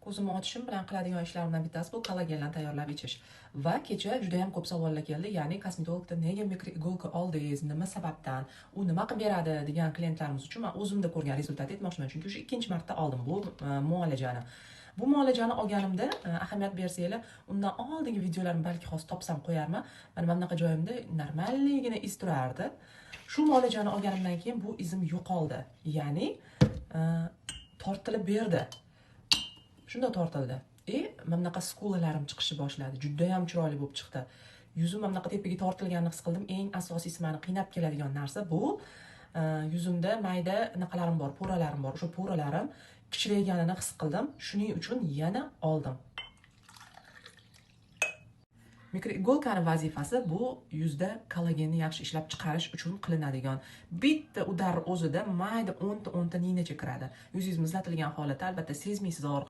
Ko'zimni ochishim bilan qiladigan ishlarimdan bittasi bu kollagenlarni tayyorlab ichish. Va kecha juda ham ko'p savollar keldi, ya'ni kosmetologda nega mikroiголка oldingiz, nima sababdan, u nima qilib beradi degan klientlarimiz uchun men o'zimda ko'rgan rezultatni aytmoqchiman, chunki o'sha ikkinchi marta oldim bu muolajani. Bu muolajani olganimda ahamiyat bersanglar, undan oldingi videolarimni balki hozir topsam qo'yarman. Mana bunaqa joyimda normalligina iz turardi. Shu muolajani olganimdan keyin bu izim yo'qoldi. Ya'ni tortilib berdi. Shunda tortildi. Mana bunaqa skulalarim chiqishni boshladi. Juda ham chiroyli bo'lib chiqdi. Yuzim mana bunaqa tepaga tortilganini his qildim. Eng asosiysi meni qiynab keladigan narsa bu yuzimda mayda naqalarim bor, po'ralarim bor. O'sha po'ralarim kichrayganini his qildim. Shuning uchun yana oldim. Mikroiголкani vazifasi bu yuzda kollagenni yaxshi ishlab chiqarish uchun qilinadigan. Bitta udar o'zida mayda 10 ta ninacha kiradi. Yuzingiz muzlatilgan holatda albatta sezmaysiz og'riq